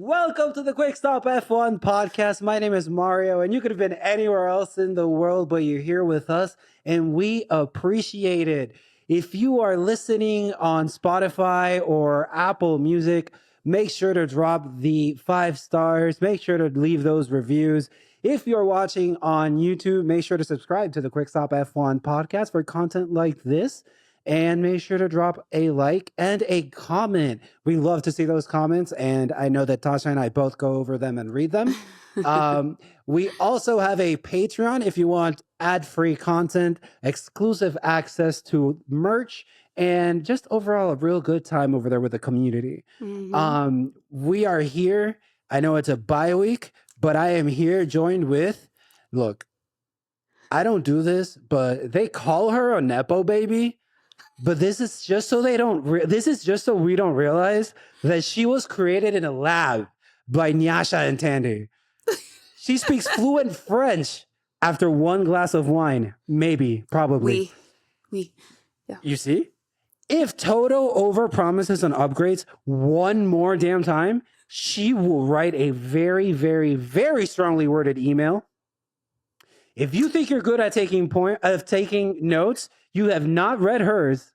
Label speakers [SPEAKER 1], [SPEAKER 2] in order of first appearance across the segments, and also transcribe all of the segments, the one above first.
[SPEAKER 1] Welcome to the Quick Stop F1 podcast. My name is Mario, and you could have been anywhere else in the world, but you're here with us, and we appreciate it. If you are listening on Spotify or Apple Music, make sure to drop the 5 stars. Make sure to leave those reviews. If you're watching on YouTube, make sure to subscribe to the Quick Stop F1 podcast for content like this. And make sure to drop a like and a comment. We love to see those comments. And I know that Tasha and I both go over them and read them. We also have a Patreon if you want ad-free content, exclusive access to merch, and just overall a real good time over there with the community. We are here. I know it's a bye week, but I am here joined with, look, I don't do this, but they call her a Nepo baby. But this is just so they don't. This is just so we don't realize that she was created in a lab by Nyasha and Tandy. She speaks fluent French after one glass of wine, maybe, probably.
[SPEAKER 2] Yeah.
[SPEAKER 1] You see, if Toto overpromises on upgrades one more damn time, she will write a very, very, very strongly worded email. If you think you're good at taking notes, you have not read hers.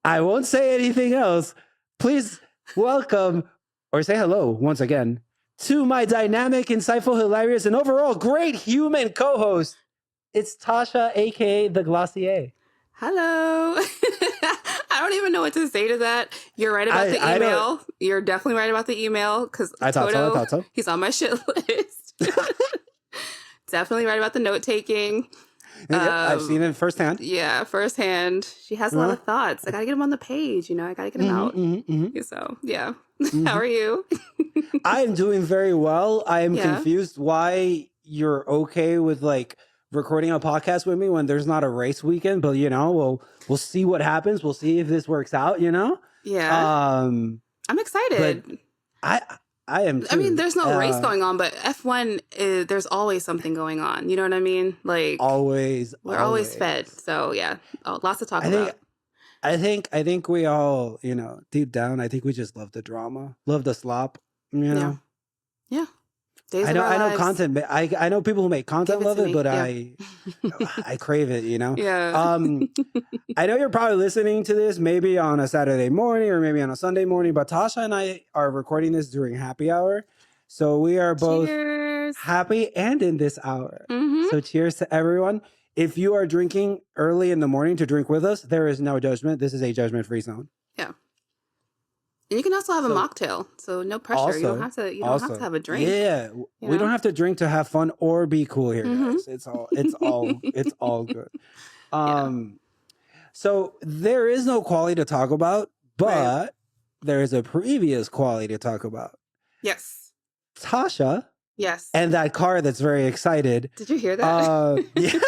[SPEAKER 1] I won't say anything else. Please welcome or say hello once again to my dynamic, insightful, hilarious, and overall great human co-host. It's Tasha, aka the Glossier.
[SPEAKER 2] Hello. I don't even know what to say to that. You're right about the email. You're definitely right about the email because
[SPEAKER 1] I thought so.
[SPEAKER 2] He's on my shit list. Definitely right about the note taking.
[SPEAKER 1] I've seen it firsthand.
[SPEAKER 2] Yeah, firsthand. She has a lot of thoughts. I gotta get them on the page. I gotta get them out. So yeah. How are you?
[SPEAKER 1] I am doing very well. I am confused why you're okay with like recording a podcast with me when there's not a race weekend, but we'll see what happens. We'll see if this works out,
[SPEAKER 2] Yeah. I'm excited.
[SPEAKER 1] I am too.
[SPEAKER 2] I mean, there's no race going on, but F1 there's always something going on. You know what I mean? Like we're always fed. So yeah, lots to talk about.
[SPEAKER 1] I think we all, deep down, I think we just love the drama, love the slop.
[SPEAKER 2] Yeah.
[SPEAKER 1] I know content. I know people who make content love it, but I crave it.
[SPEAKER 2] Yeah.
[SPEAKER 1] I know you're probably listening to this maybe on a Saturday morning or maybe on a Sunday morning, but Tasha and I are recording this during happy hour, so we are both happy and in this hour. So cheers to everyone. If you are drinking early in the morning to drink with us, there is no judgment. This is a judgment-free zone.
[SPEAKER 2] Yeah. And you can also have a mocktail, so no pressure. You don't have to have a drink.
[SPEAKER 1] Yeah, we don't have to drink to have fun or be cool here, guys. It's all good. So there is no quality to talk about, but there is a previous quality to talk about.
[SPEAKER 2] Yes.
[SPEAKER 1] Tasha.
[SPEAKER 2] Yes.
[SPEAKER 1] And that car that's very excited.
[SPEAKER 2] Did you hear that?
[SPEAKER 1] Yeah.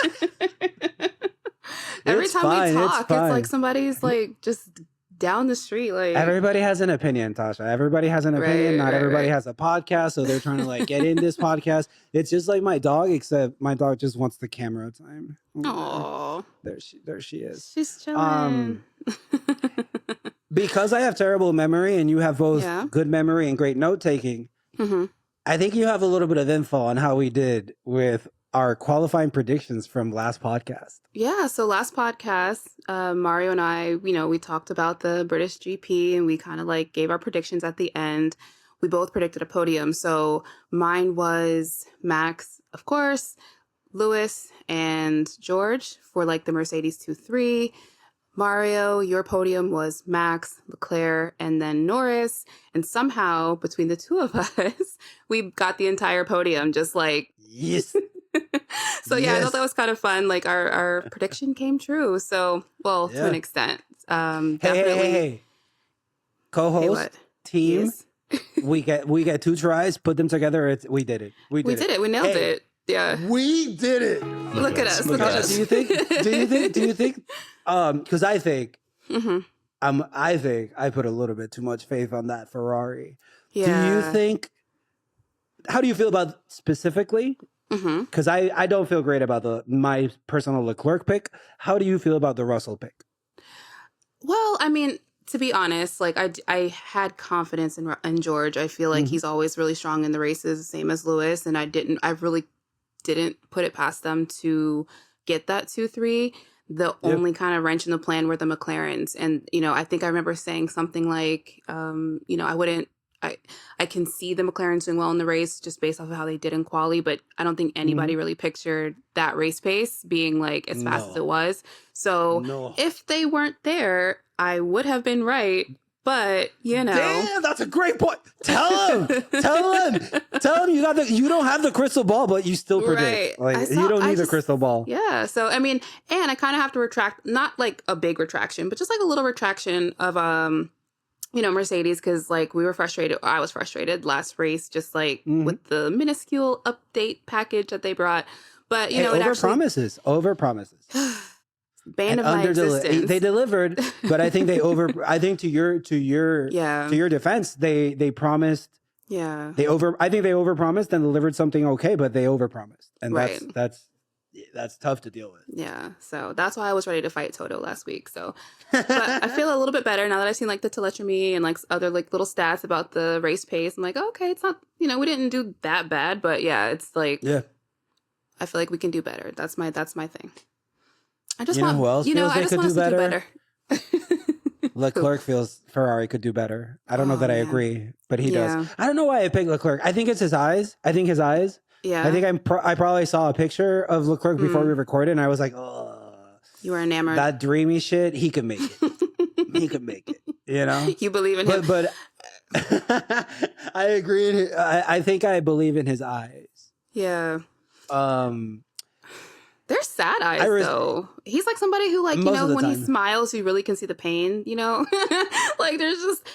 [SPEAKER 2] Every time we talk, it's like somebody's like just down the street. Like
[SPEAKER 1] everybody has an opinion, Tasha. Everybody has an opinion. Not everybody has a podcast, so they're trying to like get in this podcast. It's just like my dog, except my dog just wants the camera time.
[SPEAKER 2] Oh,
[SPEAKER 1] there she is.
[SPEAKER 2] She's chilling.
[SPEAKER 1] Because I have terrible memory and you have both good memory and great note taking. I think you have a little bit of info on how we did with our qualifying predictions from last podcast.
[SPEAKER 2] Yeah, so last podcast, Mario and I, we talked about the British GP and we kind of like gave our predictions at the end. We both predicted a podium. So mine was Max, of course, Lewis and George for like the Mercedes 2-3. Mario, your podium was Max, Leclerc, and then Norris. And somehow between the two of us, we got the entire podium, just like...
[SPEAKER 1] Yes.
[SPEAKER 2] So yeah, I thought that was kind of fun. Like our prediction came true. So, to an extent. Definitely.
[SPEAKER 1] Hey. Co-host, team, yes. we get 2 tries, put them together. We did it. We did it.
[SPEAKER 2] We nailed it. Yeah.
[SPEAKER 1] We did it.
[SPEAKER 2] Look at us. Look at us.
[SPEAKER 1] Do you think because I think I put a little bit too much faith on that Ferrari.
[SPEAKER 2] Yeah.
[SPEAKER 1] Do you think, how do you feel about specifically? Because I don't feel great about my personal Leclerc pick. How do you feel about the Russell pick?
[SPEAKER 2] Well, I mean, to be honest, like I had confidence in George. I feel like
[SPEAKER 1] Mhm.
[SPEAKER 2] he's always really strong in the races, same as Lewis, and I really didn't put it past them to get that 2-3. The
[SPEAKER 1] Yep.
[SPEAKER 2] only kind of wrench in the plan were the McLarens. And, I think I remember saying something like, I I can see the McLarens doing well in the race just based off of how they did in quali, but I don't think anybody
[SPEAKER 1] Mhm.
[SPEAKER 2] really pictured that race pace being like as fast as
[SPEAKER 1] No.
[SPEAKER 2] it was. So
[SPEAKER 1] No.
[SPEAKER 2] if they weren't there, I would have been right. But,
[SPEAKER 1] Damn, that's a great point. Tell him. Tell him. Tell him you don't have the crystal ball, but you still
[SPEAKER 2] right.
[SPEAKER 1] predict. Like you don't need the crystal ball.
[SPEAKER 2] Yeah. So, I mean, and I kind of have to retract, not like a big retraction, but just like a little retraction of, Mercedes, because like we were frustrated. I was frustrated last race, just like
[SPEAKER 1] Mhm.
[SPEAKER 2] with the minuscule update package that they brought. But,
[SPEAKER 1] Hey,
[SPEAKER 2] it
[SPEAKER 1] over
[SPEAKER 2] actually,
[SPEAKER 1] promises. Over promises.
[SPEAKER 2] bane
[SPEAKER 1] And
[SPEAKER 2] of my existence.
[SPEAKER 1] they delivered, but I think I think to your
[SPEAKER 2] Yeah.
[SPEAKER 1] defense, they promised
[SPEAKER 2] Yeah.
[SPEAKER 1] I think they overpromised and delivered something okay, but they overpromised. And
[SPEAKER 2] Right.
[SPEAKER 1] that's tough to deal with.
[SPEAKER 2] Yeah. So that's why I was ready to fight Toto last week. So, but I feel a little bit better now that I've seen like the telemetry and like other like little stats about the race pace. I'm like, okay, it's not, we didn't do that bad, but yeah, it's like,
[SPEAKER 1] Yeah.
[SPEAKER 2] I feel like we can do better. That's my thing. I just
[SPEAKER 1] You know
[SPEAKER 2] want,
[SPEAKER 1] who else feels
[SPEAKER 2] I
[SPEAKER 1] they
[SPEAKER 2] just
[SPEAKER 1] could
[SPEAKER 2] want
[SPEAKER 1] do
[SPEAKER 2] us to do
[SPEAKER 1] better?
[SPEAKER 2] better.
[SPEAKER 1] Leclerc feels Ferrari could do better. I don't know
[SPEAKER 2] Oh,
[SPEAKER 1] that I
[SPEAKER 2] man.
[SPEAKER 1] agree, but he
[SPEAKER 2] Yeah.
[SPEAKER 1] does. I don't know why I picked Leclerc. I think it's his eyes. I think his eyes.
[SPEAKER 2] Yeah.
[SPEAKER 1] I think I probably saw a picture of Leclerc before we recorded, and I was like, oh,
[SPEAKER 2] You were enamored.
[SPEAKER 1] that dreamy shit. He could make it. He could make it. You know.
[SPEAKER 2] You believe in him.
[SPEAKER 1] But I agree. I think I believe in his eyes.
[SPEAKER 2] Yeah.
[SPEAKER 1] They're
[SPEAKER 2] sad eyes though. He's like somebody who like, when he smiles, you really can see the pain, like there's just,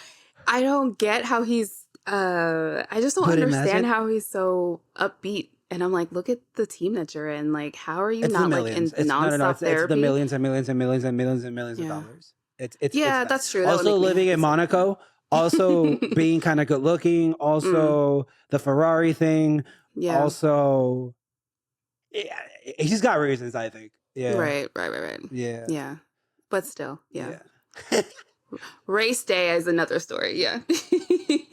[SPEAKER 2] I don't get how he's, I just don't understand how he's so upbeat. And I'm like, look at the team that you're in. Like, how are you not like in nonstop therapy?
[SPEAKER 1] It's the millions and millions and millions and millions and millions of dollars. It's
[SPEAKER 2] that's true.
[SPEAKER 1] Also living in Monaco, also being kind of good looking, also the Ferrari thing, also he's got reasons, I think. Yeah.
[SPEAKER 2] Right.
[SPEAKER 1] Yeah.
[SPEAKER 2] Yeah. But still, yeah. Race day is another story. Yeah.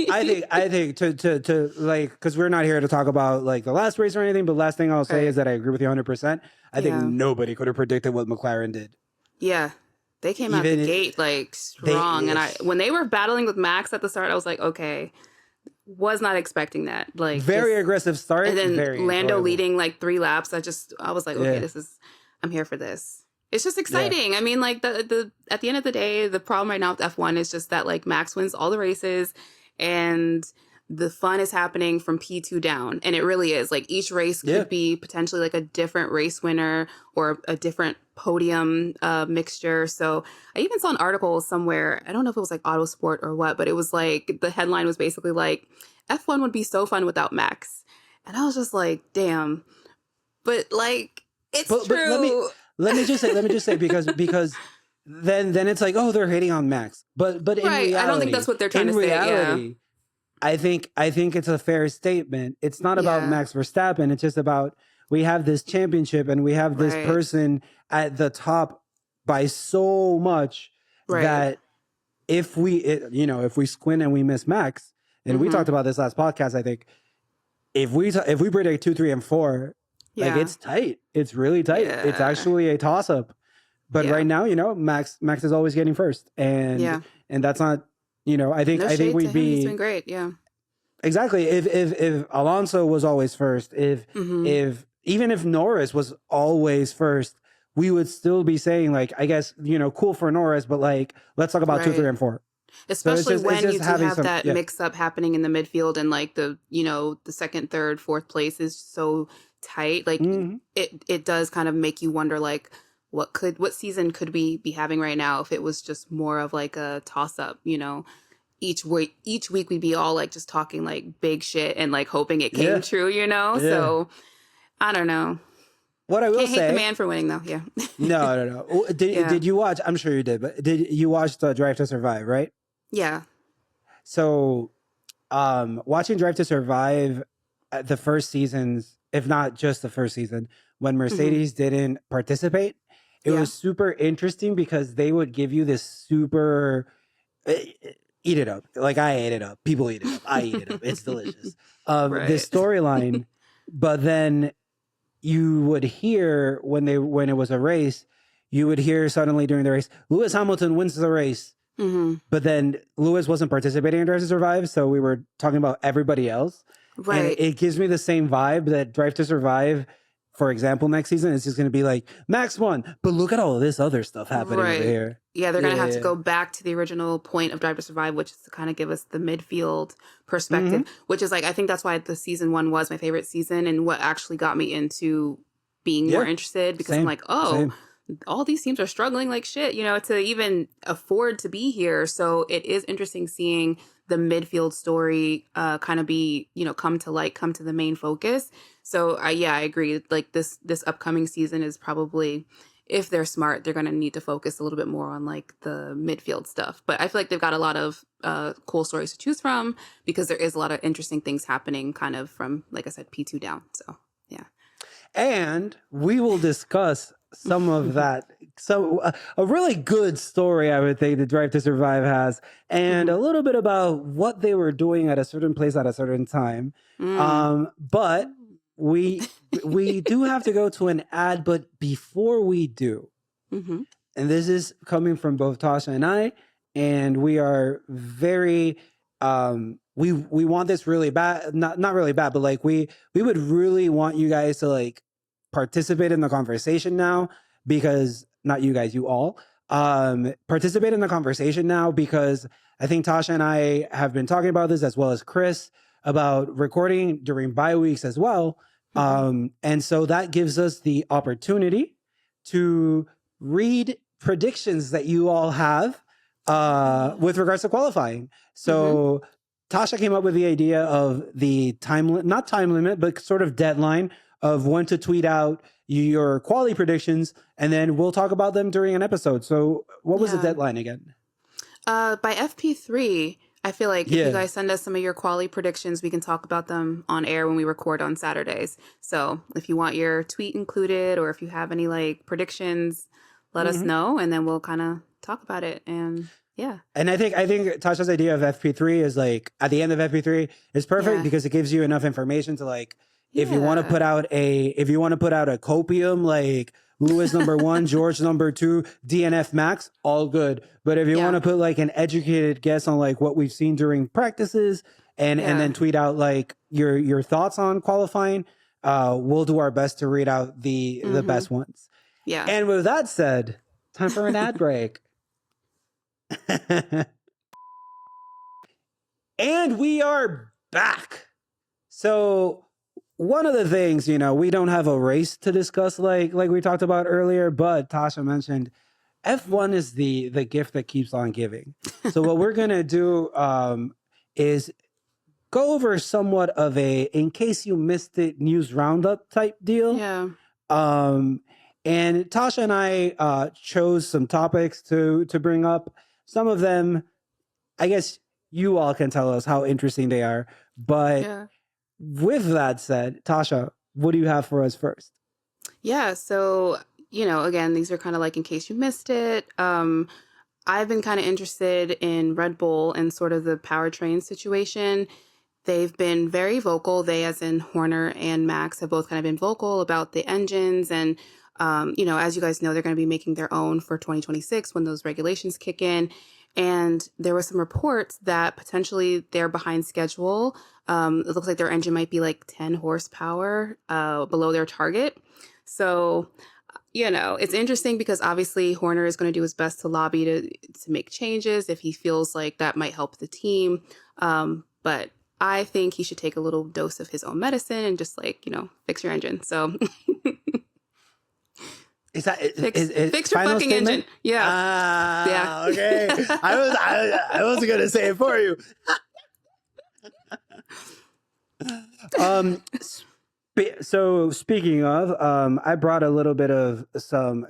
[SPEAKER 1] I think to like, because we're not here to talk about like the last race or anything, but last thing I'll say is that I agree with you 100%. I think nobody could have predicted what McLaren did.
[SPEAKER 2] Yeah. They came out the gate like strong. And when they were battling with Max at the start, I was like, okay, was not expecting that. Like
[SPEAKER 1] very aggressive start.
[SPEAKER 2] And then Lando
[SPEAKER 1] enjoyable.
[SPEAKER 2] leading like 3 laps. I was like, okay, I'm here for this. It's just exciting. I mean, like the at the end of the day, the problem right now with F1 is just that like Max wins all the races and the fun is happening from P2 down. And it really is. Like each race could be potentially like a different race winner or a different podium mixture. So I even saw an article somewhere, I don't know if it was like Autosport or what, but it was like the headline was basically like F1 would be so fun without Max. And I was just like, damn. But like it's true.
[SPEAKER 1] Let me just say because then it's like, oh, they're hating on Max. But in reality,
[SPEAKER 2] I don't think that's what they're trying to say. Yeah.
[SPEAKER 1] I think it's a fair statement. It's not about Max Verstappen. It's just about we have this championship and we have this person at the top by so much that if we squint and we miss Max, and we talked about this last podcast, I think if we predict 2, 3, and 4, like it's tight. It's really tight. Yeah. It's actually a toss up. But right now, Max is always getting first, and that's not. I think we'd be.
[SPEAKER 2] He's doing great. Yeah.
[SPEAKER 1] Exactly. If Alonso was always first, if even if Norris was always first, we would still be saying like, I guess cool for Norris, but like let's talk about 2, 3, and 4.
[SPEAKER 2] Especially when you do have that mix up happening in the midfield and like the the second, third, fourth place is so tight. Like it does kind of make you wonder like what season could we be having right now if it was just more of like a toss up, each week we'd be all like just talking like big shit and like hoping it came true, So I don't know.
[SPEAKER 1] What I will
[SPEAKER 2] Can't
[SPEAKER 1] say,
[SPEAKER 2] hate the man for winning though. Yeah.
[SPEAKER 1] No. Did you watch? I'm sure you did, but did you watch the Drive to Survive? Right.
[SPEAKER 2] Yeah.
[SPEAKER 1] So, watching Drive to Survive, the first seasons, if not just the first season, when Mercedes didn't participate, it was super interesting because they would give you this super eat it up. Like I ate it up. People eat it up. I eat it up. It's delicious. This
[SPEAKER 2] Right.
[SPEAKER 1] storyline, but then you would hear when it was a race, you would hear suddenly during the race, Lewis Hamilton wins the race.
[SPEAKER 2] Hmm.
[SPEAKER 1] But then Lewis wasn't participating in Drive to Survive, so we were talking about everybody else. And
[SPEAKER 2] Right.
[SPEAKER 1] it gives me the same vibe that Drive to Survive, for example, next season is just going to be like, Max won, but look at all of this other stuff happening over
[SPEAKER 2] Right.
[SPEAKER 1] here.
[SPEAKER 2] Yeah, they're
[SPEAKER 1] Yeah.
[SPEAKER 2] gonna have to go back to the original point of Drive to Survive, which is to kind of give us the midfield perspective, which is like I think that's why the season 1 was my favorite season and what actually got me into being more
[SPEAKER 1] Yeah.
[SPEAKER 2] interested because I'm
[SPEAKER 1] Same.
[SPEAKER 2] like, oh,
[SPEAKER 1] Same.
[SPEAKER 2] all these teams are struggling like shit, to even afford to be here. So it is interesting seeing the midfield story kind of be, come to light, come to the main focus. So yeah, I agree. Like this upcoming season is probably, if they're smart, they're going to need to focus a little bit more on like the midfield stuff. But I feel like they've got a lot of cool stories to choose from because there is a lot of interesting things happening kind of from, like I said, P2 down. So yeah.
[SPEAKER 1] And we will discuss some of that. So a really good story, I would think, that Drive to Survive has, and a little bit about what they were doing at a certain place at a certain time. But we do have to go to an ad. But before we do,
[SPEAKER 2] Mm-hmm.
[SPEAKER 1] and this is coming from both Tasha and I, and we are very we want this really bad, not really bad, but like we would really want you guys to like participate in the conversation now, because not you guys, you all participate in the conversation now, because I think Tasha and I have been talking about this, as well as Chris, about recording during bye weeks as well. And so that gives us the opportunity to read predictions that you all have with regards to qualifying. So Tasha came up with the idea of the not time limit, but sort of deadline of when to tweet out your quality predictions, and then we'll talk about them during an episode. So what was the deadline again?
[SPEAKER 2] By FP3, I feel like if you guys send us some of your quality predictions, we can talk about them on air when we record on Saturdays. So if you want your tweet included, or if you have any like predictions, let us know, and then we'll kind of talk about it. And yeah.
[SPEAKER 1] And I think Tasha's idea of FP3 is like at the end of FP3 is perfect because it gives you enough information to like, if you want to put out a copium, like Lewis #1, George #2, DNF Max, all good. But if you want to put like an educated guess on like what we've seen during practices, and then tweet out like your thoughts on qualifying, we'll do our best to read out the best ones.
[SPEAKER 2] Yeah.
[SPEAKER 1] And with that said, time for an ad break. And we are back. So one of the things, we don't have a race to discuss like we talked about earlier, but Tasha mentioned F1 is the gift that keeps on giving. So what we're going to do is go over somewhat of a, in case you missed it, news roundup type deal.
[SPEAKER 2] Yeah.
[SPEAKER 1] And Tasha and I chose some topics to bring up. Some of them, I guess you all can tell us how interesting they are. But with that said, Tasha, what do you have for us first?
[SPEAKER 2] Yeah. So, again, these are kind of like in case you missed it. I've been kind of interested in Red Bull and sort of the powertrain situation. They've been very vocal. They, as in Horner and Max, have both kind of been vocal about the engines. And, as you guys know, they're going to be making their own for 2026 when those regulations kick in. And there were some reports that potentially they're behind schedule. It looks like their engine might be like 10 horsepower below their target. So, it's interesting because obviously Horner is going to do his best to lobby to make changes if he feels like that might help the team. But I think he should take a little dose of his own medicine and just like, fix your engine. So
[SPEAKER 1] is that
[SPEAKER 2] fix your fucking
[SPEAKER 1] statement?
[SPEAKER 2] engine? Yeah.
[SPEAKER 1] Okay. I wasn't gonna say it for you. So speaking of, I brought a little bit of some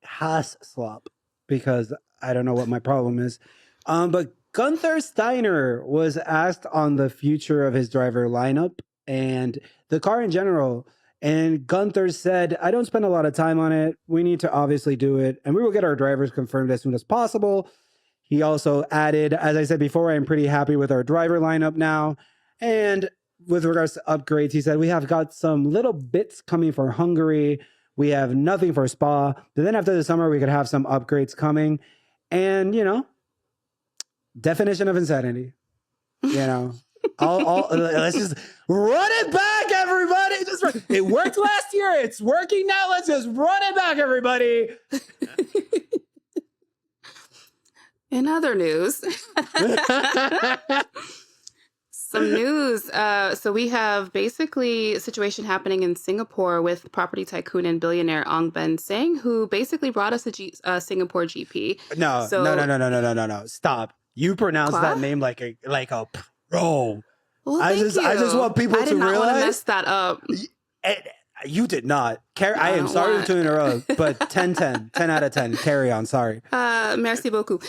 [SPEAKER 1] Haas slop because I don't know what my problem is. But Gunther Steiner was asked on the future of his driver lineup and the car in general. And Gunther said, I don't spend a lot of time on it. We need to obviously do it. And we will get our drivers confirmed as soon as possible. He also added, as I said before, I'm pretty happy with our driver lineup now. And with regards to upgrades, he said, we have got some little bits coming for Hungary. We have nothing for Spa. But then after the summer, we could have some upgrades coming. And, definition of insanity, let's just run it back, everybody. It worked last year. It's working now. Let's just run it back, everybody.
[SPEAKER 2] In other news, some news. So we have basically a situation happening in Singapore with property tycoon and billionaire Ong Ben Seng, who basically brought us a Singapore GP.
[SPEAKER 1] No. Stop. You pronounce that name like a pro.
[SPEAKER 2] Well,
[SPEAKER 1] I just want people to realize. I did not want to
[SPEAKER 2] mess that up.
[SPEAKER 1] You did not. I am sorry to interrupt, but 10 out of 10. Carry on. Sorry.
[SPEAKER 2] Merci beaucoup.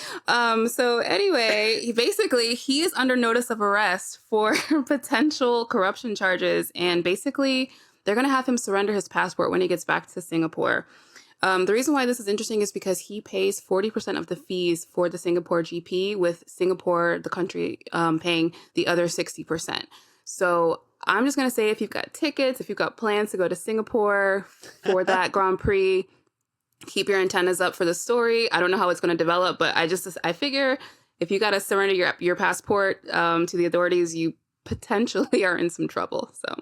[SPEAKER 2] So anyway, he is under notice of arrest for potential corruption charges. And basically, they're going to have him surrender his passport when he gets back to Singapore. The reason why this is interesting is because he pays 40% of the fees for the Singapore GP, with Singapore, the country, paying the other 60%. So I'm just going to say, if you've got tickets, if you've got plans to go to Singapore for that Grand Prix, keep your antennas up for the story. I don't know how it's going to develop, but I figure if you got to surrender your passport to the authorities, you potentially are in some trouble. So.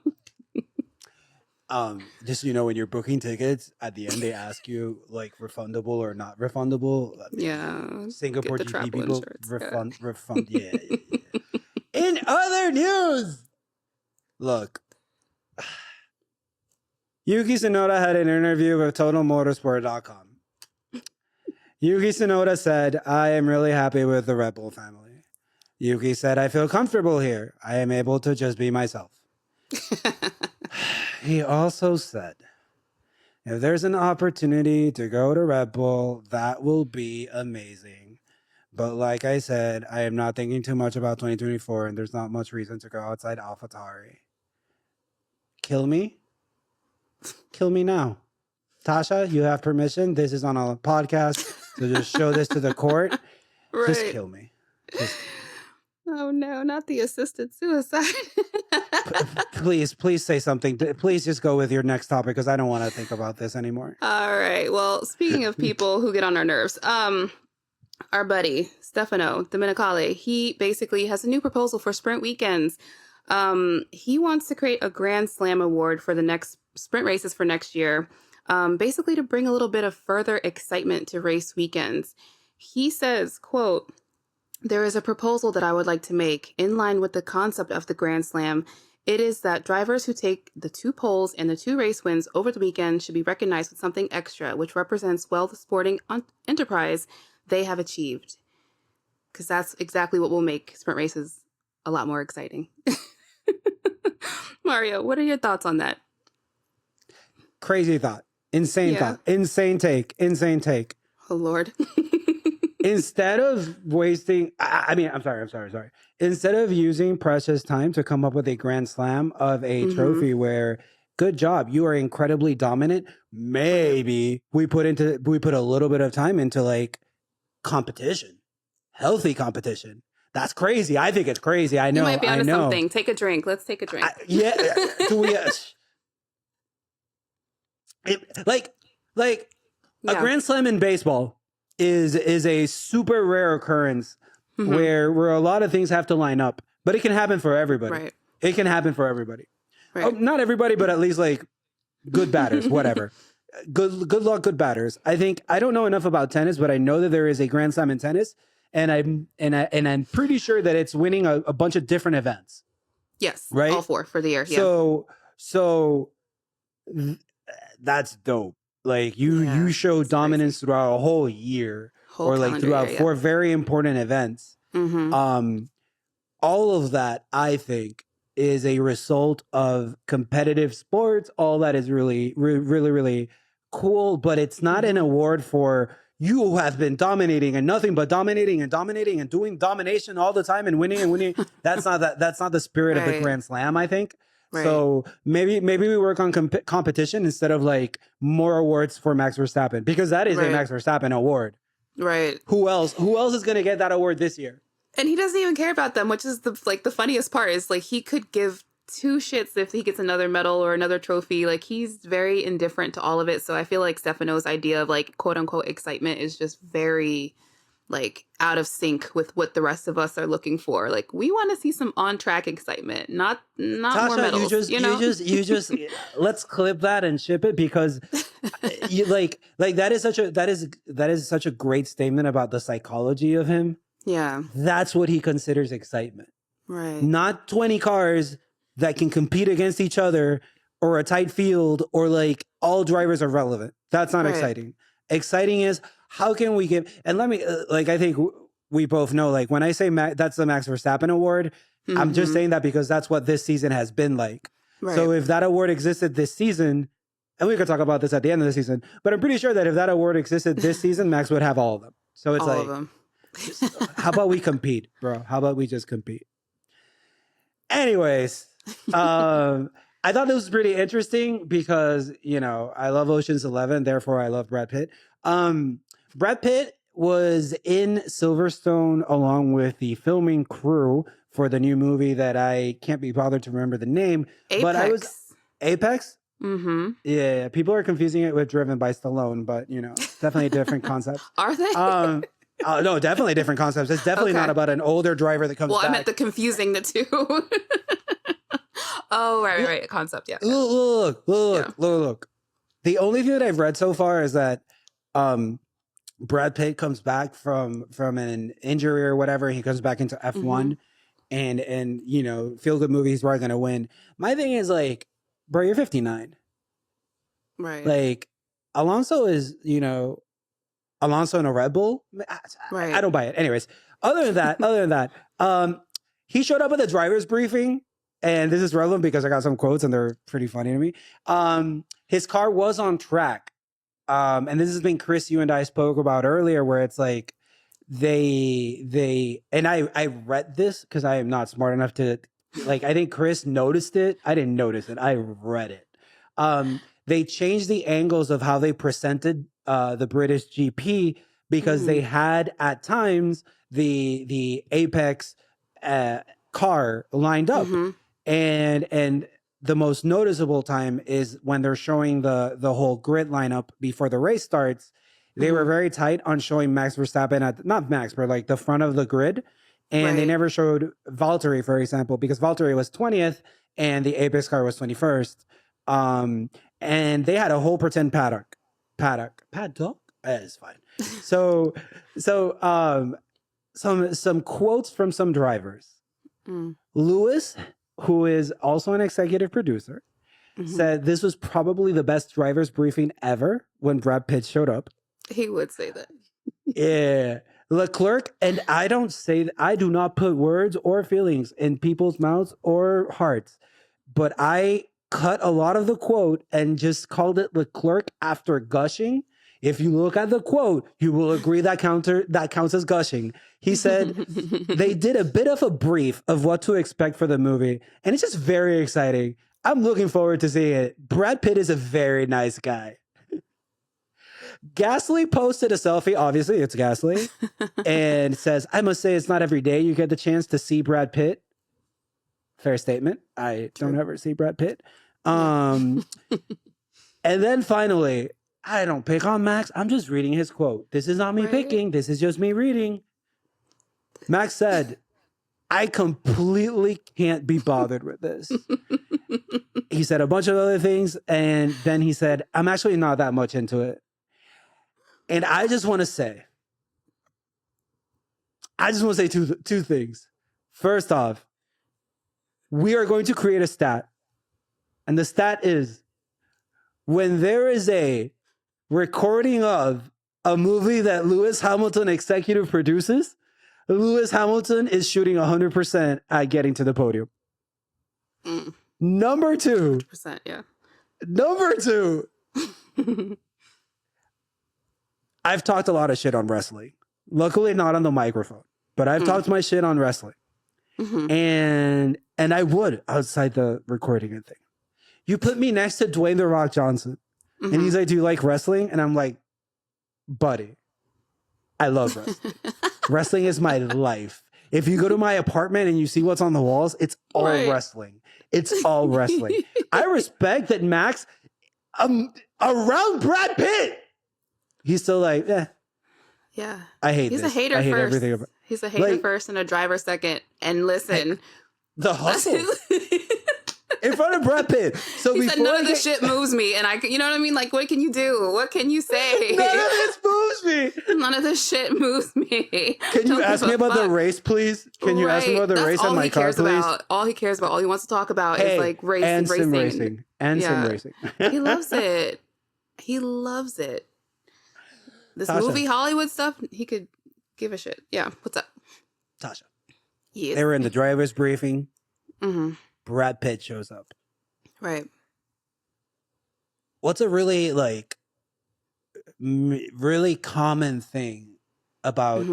[SPEAKER 1] Just when you're booking tickets, at the end they ask you like refundable or not refundable.
[SPEAKER 2] Yeah,
[SPEAKER 1] Singapore GP people refund. Yeah. In other news, look, Yuki Tsunoda had an interview with TotalMotorsport.com. Yuki Tsunoda said, "I am really happy with the Red Bull family." Yuki said, "I feel comfortable here. I am able to just be myself." He also said, if there's an opportunity to go to Red Bull, that will be amazing. But like I said, I am not thinking too much about 2024, and there's not much reason to go outside AlphaTauri. Kill me? Kill me now. Tasha, you have permission. This is on a podcast, so just show this to the court. Right. Just kill me.
[SPEAKER 2] Oh no, not the assisted suicide.
[SPEAKER 1] Please say something. Please just go with your next topic, because I don't want to think about this anymore.
[SPEAKER 2] All right. Well, speaking of people who get on our nerves, our buddy Stefano Domenicali, he basically has a new proposal for sprint weekends. He wants to create a Grand Slam award for the next sprint races for next year, basically to bring a little bit of further excitement to race weekends. He says, quote, "There is a proposal that I would like to make in line with the concept of the Grand Slam. It is that drivers who take the 2 poles and the 2 race wins over the weekend should be recognized with something extra, which represents well the sporting enterprise they have achieved." Because that's exactly what will make sprint races a lot more exciting. Mario, what are your thoughts on that?
[SPEAKER 1] Crazy thought. Insane thought. Insane take.
[SPEAKER 2] Oh, Lord.
[SPEAKER 1] Instead of wasting, I'm sorry. Instead of using precious time to come up with a Grand Slam of a trophy where, good job, you are incredibly dominant, maybe we put a little bit of time into like competition, healthy competition. That's crazy. I think it's crazy. I know.
[SPEAKER 2] You might be onto something. Take a drink. Let's take a drink.
[SPEAKER 1] Do we? A Grand Slam in baseball is a super rare occurrence where a lot of things have to line up, but it can happen for everybody.
[SPEAKER 2] Right.
[SPEAKER 1] It can happen for everybody.
[SPEAKER 2] Right.
[SPEAKER 1] Oh, not everybody, but at least like good batters, whatever. Good luck, good batters. I don't know enough about tennis, but I know that there is a Grand Slam in tennis, and I'm pretty sure that it's winning a bunch of different events.
[SPEAKER 2] Yes.
[SPEAKER 1] Right.
[SPEAKER 2] All 4 for the year. Yeah.
[SPEAKER 1] So that's dope. Like you show dominance throughout a whole year, or like throughout 4 very important events. All of that, I think, is a result of competitive sports. All that is really, really, really cool, but it's not an award for you have been dominating and nothing but dominating and doing domination all the time and winning. That's not the spirit of the Grand Slam, I think. Right. So maybe we work on competition instead of like more awards for Max Verstappen, because that is a Max Verstappen award.
[SPEAKER 2] Right.
[SPEAKER 1] Who else? Who else is going to get that award this year?
[SPEAKER 2] And he doesn't even care about them, which is the funniest part is like he could give two shits if he gets another medal or another trophy. Like he's very indifferent to all of it. So I feel like Stefano's idea of like quote unquote excitement is just very like out of sync with what the rest of us are looking for. Like we want to see some on track excitement, not
[SPEAKER 1] Tasha,
[SPEAKER 2] more medals.
[SPEAKER 1] you just let's clip that and ship it because you like that is such a great statement about the psychology of him.
[SPEAKER 2] Yeah.
[SPEAKER 1] That's what he considers excitement.
[SPEAKER 2] Right.
[SPEAKER 1] Not 20 cars that can compete against each other or a tight field or like all drivers are relevant. That's not exciting. Exciting is how can we give, and let me, like, I think we both know, like, when I say that's the Max Verstappen award, I'm just saying that because that's what this season has been like. Right. So if that award existed this season, and we could talk about this at the end of the season, but I'm pretty sure that if that award existed this season, Max would have all of them. So it's all like, of them. How about we compete, bro? How about we just compete? Anyways, I thought this was pretty interesting because, you know, I love Ocean's 11, therefore I love Brad Pitt. Brad Pitt was in Silverstone along with the filming crew for the new movie that I can't be bothered to remember the name.
[SPEAKER 2] Apex.
[SPEAKER 1] But I was Apex? Mm-hmm. Yeah, people are confusing it with Driven by Stallone, but, you know, definitely different concepts.
[SPEAKER 2] Are they?
[SPEAKER 1] No, definitely different concepts. It's definitely not about an older driver that comes back.
[SPEAKER 2] Well, I meant the confusing the two. Oh, right. Concept, yeah.
[SPEAKER 1] Look. The only thing that I've read so far is that Brad Pitt comes back from an injury or whatever. He comes back into F1 and you know, feel good movies where I'm going to win. My thing is like, bro, you're 59.
[SPEAKER 2] Right.
[SPEAKER 1] Like Alonso is, you know, Alonso in a Red Bull. Right. I don't buy it. Anyways, other than that, he showed up at the driver's briefing, and this is relevant because I got some quotes and they're pretty funny to me. His car was on track. And this has been Chris, you and I spoke about earlier, where it's like they and I read this because I am not smart enough to, like, I think Chris noticed it. I didn't notice it. I read it. They changed the angles of how they presented the British GP because they had at times the Apex car lined up, and the most noticeable time is when they're showing the whole grid lineup before the race starts. They were very tight on showing Max Verstappen at, not Max, but like the front of the grid. And they never showed Valtteri, for example, because Valtteri was 20th and the Apex car was 21st. And they had a whole pretend paddock. It's fine. So some quotes from some drivers. Lewis, who is also an executive producer, said this was probably the best driver's briefing ever when Brad Pitt showed up.
[SPEAKER 2] He would say that.
[SPEAKER 1] Yeah. Leclerc, and I do not put words or feelings in people's mouths or hearts, but I cut a lot of the quote and just called it Leclerc after gushing. If you look at the quote, you will agree that counts as gushing. He said they did a bit of a brief of what to expect for the movie, and it's just very exciting. I'm looking forward to seeing it. Brad Pitt is a very nice guy. Gasly posted a selfie, obviously it's Gasly, and says, I must say it's not every day you get the chance to see Brad Pitt. Fair statement. I don't ever see Brad Pitt. And then finally, I don't pick on Max. I'm just reading his quote. This is not me picking. This is just me reading. Max said, I completely can't be bothered with this. He said a bunch of other things, and then he said, I'm actually not that much into it. And I just want to say two things. First off, we are going to create a stat. And the stat is when there is a recording of a movie that Lewis Hamilton executive produces, Lewis Hamilton is shooting 100% at getting to the podium. Number two.
[SPEAKER 2] 100%, yeah.
[SPEAKER 1] Number two. I've talked a lot of shit on wrestling. Luckily not on the microphone, but I've talked my shit on wrestling. And I would outside the recording and thing. You put me next to Dwayne The Rock Johnson, and he's like, do you like wrestling? And I'm like, buddy, I love wrestling. Wrestling is my life. If you go to my apartment and you see what's on the walls, it's all wrestling. It's all wrestling. I respect that Max, around Brad Pitt, he's still like,
[SPEAKER 2] Yeah.
[SPEAKER 1] I hate
[SPEAKER 2] He's
[SPEAKER 1] this.
[SPEAKER 2] a hater
[SPEAKER 1] I hate
[SPEAKER 2] first.
[SPEAKER 1] everything about
[SPEAKER 2] He's a hater
[SPEAKER 1] like,
[SPEAKER 2] first and a driver second. And listen.
[SPEAKER 1] The hustle. In front of Brad Pitt. So
[SPEAKER 2] he said, none of this shit moves me. And you know what I mean? Like, what can you do? What can you say?
[SPEAKER 1] None of this moves me.
[SPEAKER 2] None of this shit moves me.
[SPEAKER 1] Can you ask me about the race, please? Can you ask me about the race on my car, please?
[SPEAKER 2] All he cares about, all he wants to talk about is like race
[SPEAKER 1] and
[SPEAKER 2] racing.
[SPEAKER 1] Sim racing. And sim racing.
[SPEAKER 2] He loves it. He loves it. This
[SPEAKER 1] Tasha.
[SPEAKER 2] movie Hollywood stuff, he could give a shit. Yeah. What's up?
[SPEAKER 1] Tasha.
[SPEAKER 2] Yes.
[SPEAKER 1] They were in the driver's briefing.
[SPEAKER 2] Mm-hmm.
[SPEAKER 1] Brad Pitt shows up.
[SPEAKER 2] Right.
[SPEAKER 1] What's a really like really common thing about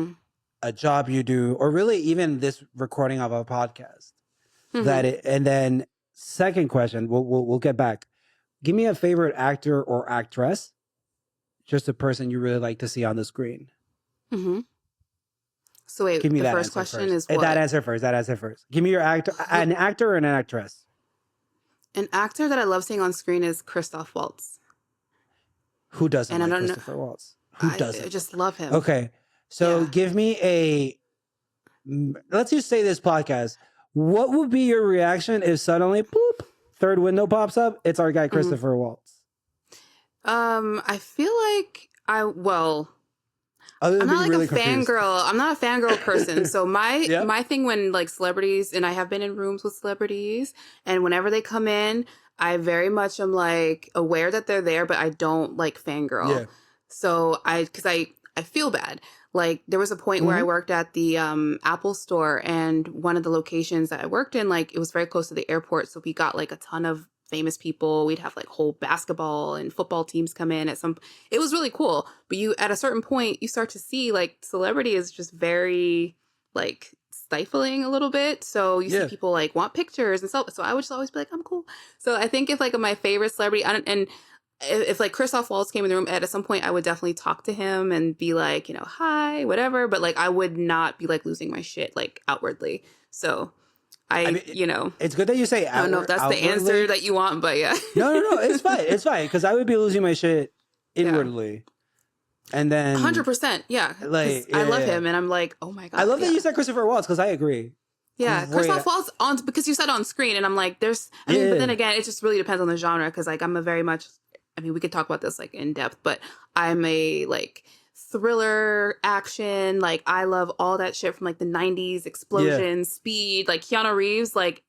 [SPEAKER 1] a job you do, or really even this recording of a podcast? And then second question, we'll get back. Give me a favorite actor or actress, just a person you really like to see on the screen.
[SPEAKER 2] So wait,
[SPEAKER 1] give me
[SPEAKER 2] the
[SPEAKER 1] that
[SPEAKER 2] first question
[SPEAKER 1] first.
[SPEAKER 2] is what?
[SPEAKER 1] That answer first. Give me your actor, an actor or an actress.
[SPEAKER 2] An actor that I love seeing on screen is Christoph Waltz.
[SPEAKER 1] Who doesn't like Christopher Waltz? Who doesn't?
[SPEAKER 2] I just love him.
[SPEAKER 1] Okay, so give me let's just say this podcast. What would be your reaction if suddenly, boop, third window pops up? It's our guy Christopher Waltz.
[SPEAKER 2] I feel like
[SPEAKER 1] I'm
[SPEAKER 2] not like
[SPEAKER 1] really
[SPEAKER 2] a fangirl. I'm not a fangirl person. So my thing when like celebrities, and I have been in rooms with celebrities, and whenever they come in, I very much am like aware that they're there, but I don't like fangirl. Yeah. So because I feel bad. Like there was a point where I worked at the Apple store, and one of the locations that I worked in, like it was very close to the airport. So we got like a ton of famous people. We'd have like whole basketball and football teams come in it was really cool. But at a certain point, you start to see like celebrity is just very like stifling a little bit. So you see people like want pictures and stuff. So I would just always be like, I'm cool. So I think if like my favorite celebrity, and if like Christoph Waltz came in the room at some point, I would definitely talk to him and be like, hi, whatever. But like, I would not be like losing my shit like outwardly. So I mean,
[SPEAKER 1] it's good that you say.
[SPEAKER 2] I don't know if that's the answer that you want, but yeah.
[SPEAKER 1] No, it's fine. It's fine because I would be losing my shit inwardly, and then
[SPEAKER 2] 100%, yeah. Like I love him, and I'm like, oh my god.
[SPEAKER 1] I love that you said Christopher Waltz because I agree.
[SPEAKER 2] Yeah, Christoph Waltz because you said on screen, and I'm like, but then again, it just really depends on the genre because like I'm a very much. I mean, we could talk about this like in depth, but I'm a like thriller action. Like I love all that shit from like the 90s, explosions, speed, like Keanu Reeves, like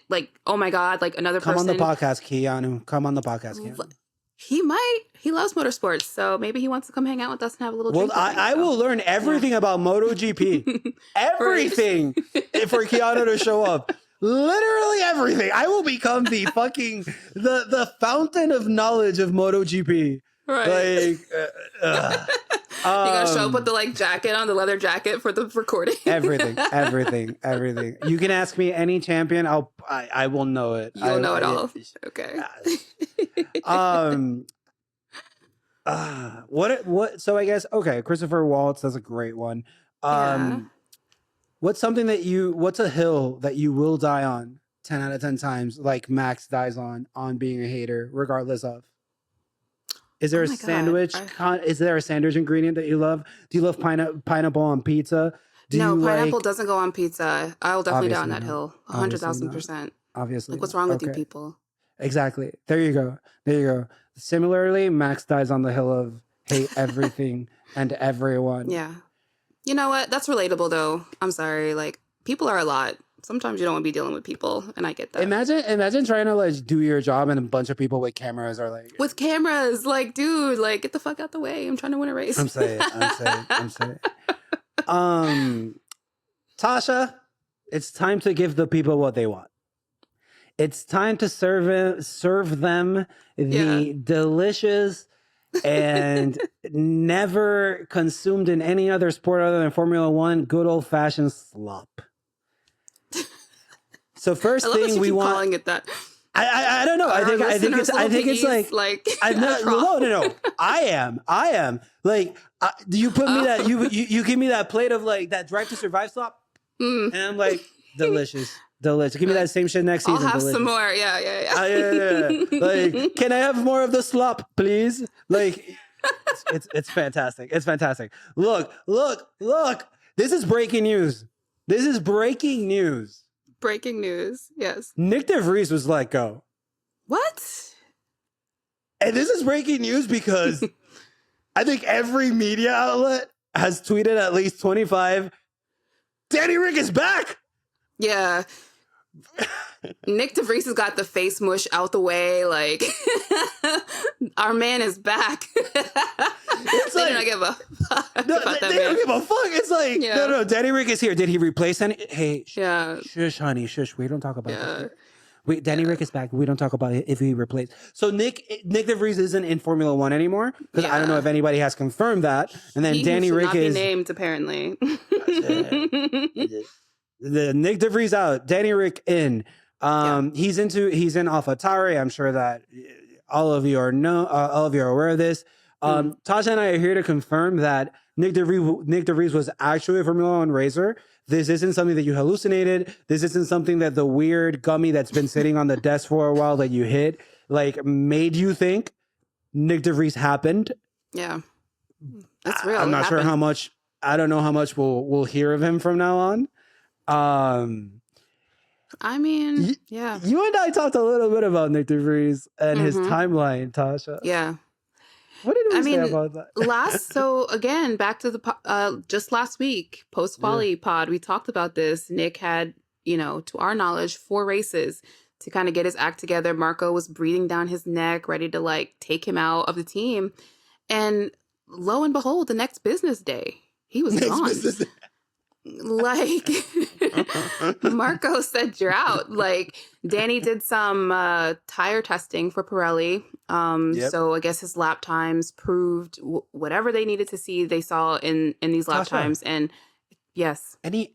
[SPEAKER 2] like, oh my God, like another person.
[SPEAKER 1] Come on the podcast, Keanu. Come on the podcast, Keanu.
[SPEAKER 2] He loves motorsports, so maybe he wants to come hang out with us and have a little drink.
[SPEAKER 1] Well, I will learn everything about MotoGP. Everything for Keanu to show up. Literally everything. I will become the fucking the fountain of knowledge of MotoGP. Right. Like
[SPEAKER 2] you gotta show up with the like jacket on, the leather jacket for the recording.
[SPEAKER 1] everything. You can ask me any champion. I will know it.
[SPEAKER 2] You'll know it all. Okay.
[SPEAKER 1] What? So I guess Christopher Waltz. That's a great one. What's a hill that you will die on 10 out of 10 times, like Max dies on being a hater, regardless of? Is there a sandwich? Is there a sandwich ingredient that you love? Do you love pineapple on pizza?
[SPEAKER 2] Pineapple doesn't go on pizza. I'll definitely die on that hill. 100,000%.
[SPEAKER 1] Obviously.
[SPEAKER 2] Like, what's wrong with you people?
[SPEAKER 1] Exactly. There you go. Similarly, Max dies on the hill of hate everything and everyone.
[SPEAKER 2] Yeah. You know what? That's relatable, though. I'm sorry. Like, people are a lot. Sometimes you don't want to be dealing with people, and I get that.
[SPEAKER 1] Imagine trying to like do your job, and a bunch of people with cameras are like,
[SPEAKER 2] with cameras, like, dude, like, get the fuck out the way. I'm trying to win a race.
[SPEAKER 1] I'm saying. Tasha, it's time to give the people what they want. It's time to serve them the delicious and never consumed in any other sport other than Formula One, good old fashioned slop. So first thing we want,
[SPEAKER 2] calling it that.
[SPEAKER 1] I don't know. I think it's like I'm not. No. I am like. You put me that you give me that plate of like that Drive to Survive slop, and I'm like delicious. Give me that same shit next season.
[SPEAKER 2] I'll have
[SPEAKER 1] delicious.
[SPEAKER 2] some more. Yeah.
[SPEAKER 1] Yeah. Like, can I have more of the slop, please? Like, it's fantastic. It's fantastic. Look. This is breaking news. Breaking news.
[SPEAKER 2] Yes.
[SPEAKER 1] Nick DeVries was let go.
[SPEAKER 2] What?
[SPEAKER 1] And this is breaking news because I think every media outlet has tweeted at least 25. Danny Ric is back.
[SPEAKER 2] Yeah. Nick DeVries has got the face mush out the way. Like, our man is back.
[SPEAKER 1] It's
[SPEAKER 2] they
[SPEAKER 1] like,
[SPEAKER 2] do not give a fuck
[SPEAKER 1] no,
[SPEAKER 2] about that
[SPEAKER 1] they
[SPEAKER 2] man.
[SPEAKER 1] don't give a fuck. It's like, no, Danny Ric is here. Did he replace any? Hey, shush, honey, shush. We don't talk about that. Danny Ric is back. We don't talk about it if he replaced. So Nick DeVries isn't in Formula One anymore because I don't know if anybody has confirmed that. And then Danny Ric is
[SPEAKER 2] named apparently.
[SPEAKER 1] The Nick DeVries out, Danny Ric in. He's in AlphaTauri. I'm sure that all of you are aware of this. Tasha and I are here to confirm that Nick DeVries was actually a Formula One racer. This isn't something that you hallucinated. This isn't something that the weird gummy that's been sitting on the desk for a while that you hit like made you think Nick DeVries happened.
[SPEAKER 2] Yeah, that's real.
[SPEAKER 1] I'm not sure how much. I don't know how much we'll hear of him from now on.
[SPEAKER 2] I mean,
[SPEAKER 1] you and I talked a little bit about Nick DeVries and his timeline, Tasha.
[SPEAKER 2] Yeah.
[SPEAKER 1] What did we say about that?
[SPEAKER 2] So again, back to the just last week, post-quali pod, we talked about this. Nick had, to our knowledge, 4 races to kind of get his act together. Marco was breathing down his neck, ready to like take him out of the team. And lo and behold, the next business day, he was gone. Like, Marco said, you're out. Like, Danny did some tire testing for Pirelli. So I guess his lap times proved whatever they needed to see. They saw in these lap times. And yes,
[SPEAKER 1] any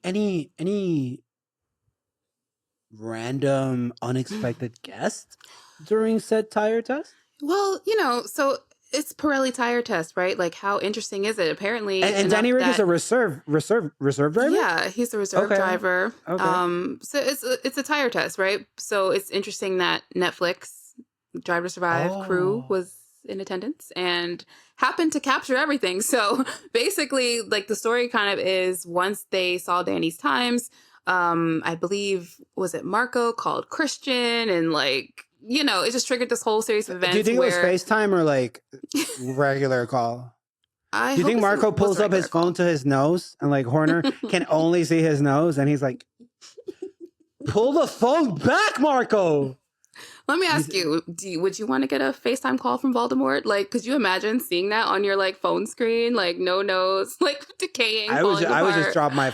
[SPEAKER 1] random unexpected guest during said tire test?
[SPEAKER 2] Well, so it's Pirelli tire test, right? Like, how interesting is it? Apparently,
[SPEAKER 1] and Danny Ric is a reserve driver.
[SPEAKER 2] Yeah, he's a reserve driver. Okay. So it's a tire test, right? So it's interesting that Netflix Drive to Survive crew was in attendance and happened to capture everything. So basically, like, the story kind of is once they saw Danny's times, I believe, was it Marco called Christian and like, it just triggered this whole series of events.
[SPEAKER 1] Do you think it was FaceTime or like regular call? Do you think Marco pulls up his phone to his nose and like Horner can only see his nose and he's like, pull the phone back, Marco?
[SPEAKER 2] Let me ask you, would you want to get a FaceTime call from Voldemort? Like, could you imagine seeing that on your like phone screen? Like, no nose, like decaying. I would
[SPEAKER 1] just drop my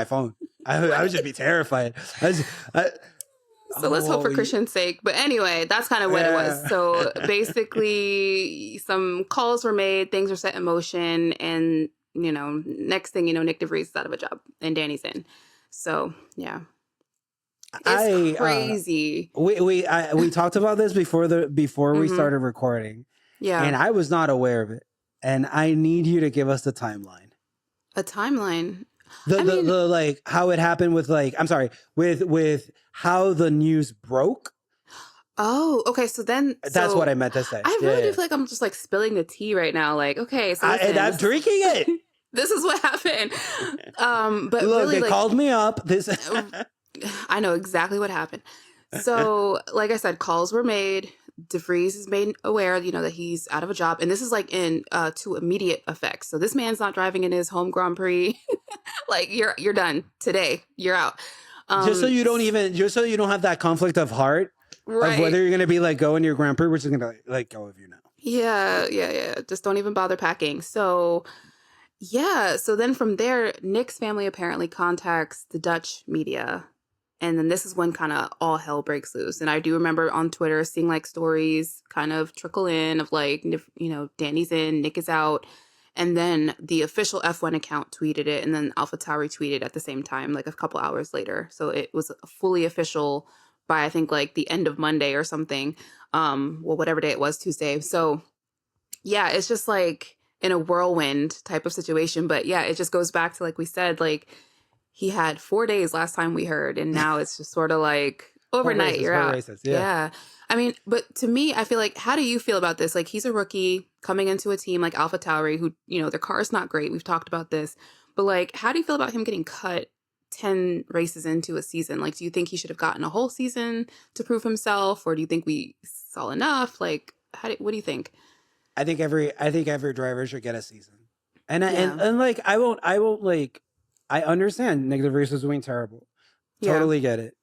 [SPEAKER 1] phone. I would just be terrified.
[SPEAKER 2] So let's hope for Christian's sake. But anyway, that's kind of what it was. So basically, some calls were made, things were set in motion, and next thing you know, Nick DeVries is out of a job and Danny's in. So yeah, it's crazy.
[SPEAKER 1] We talked about this before we started recording.
[SPEAKER 2] Yeah,
[SPEAKER 1] and I was not aware of it, and I need you to give us the timeline.
[SPEAKER 2] A timeline.
[SPEAKER 1] The like how it happened with like with how the news broke.
[SPEAKER 2] Oh, okay. So
[SPEAKER 1] that's what I meant to say.
[SPEAKER 2] I really do feel like I'm just like spilling the tea right now. Like, okay, so
[SPEAKER 1] and I'm drinking it.
[SPEAKER 2] This is what happened. But
[SPEAKER 1] look,
[SPEAKER 2] really,
[SPEAKER 1] they called me up.
[SPEAKER 2] I know exactly what happened. So, like I said, calls were made. DeVries is made aware, that he's out of a job, and this is like in to immediate effects. So this man's not driving in his home Grand Prix. Like, you're done today. You're out.
[SPEAKER 1] Just so you don't have that conflict of heart of whether you're going to be like go in your Grand Prix, which is going to like go of you now.
[SPEAKER 2] Yeah. Just don't even bother packing. So yeah. So then from there, Nick's family apparently contacts the Dutch media. And then this is when kind of all hell breaks loose. And I do remember on Twitter seeing like stories kind of trickle in of like, Danny's in, Nick is out. And then the official F1 account tweeted it. And then AlphaTauri tweeted at the same time, like a couple hours later. So it was fully official by, I think, like the end of Monday or something. Well, whatever day it was, Tuesday. So yeah, it's just like in a whirlwind type of situation. But yeah, it just goes back to, like we said, like he had 4 days last time we heard, and now it's just sort of like overnight you're
[SPEAKER 1] four
[SPEAKER 2] out.
[SPEAKER 1] races, yeah.
[SPEAKER 2] Yeah. I mean, but to me, I feel like, how do you feel about this? Like, he's a rookie coming into a team like AlphaTauri, who, you know, their car is not great. We've talked about this. But like, how do you feel about him getting cut 10 races into a season? Like, do you think he should have gotten a whole season to prove himself? Or do you think we saw enough? Like, what do you think?
[SPEAKER 1] I think every driver should get a season. And
[SPEAKER 2] Yeah.
[SPEAKER 1] and like I won't like, I understand Nick DeVries is doing terrible.
[SPEAKER 2] Yeah.
[SPEAKER 1] Totally get it.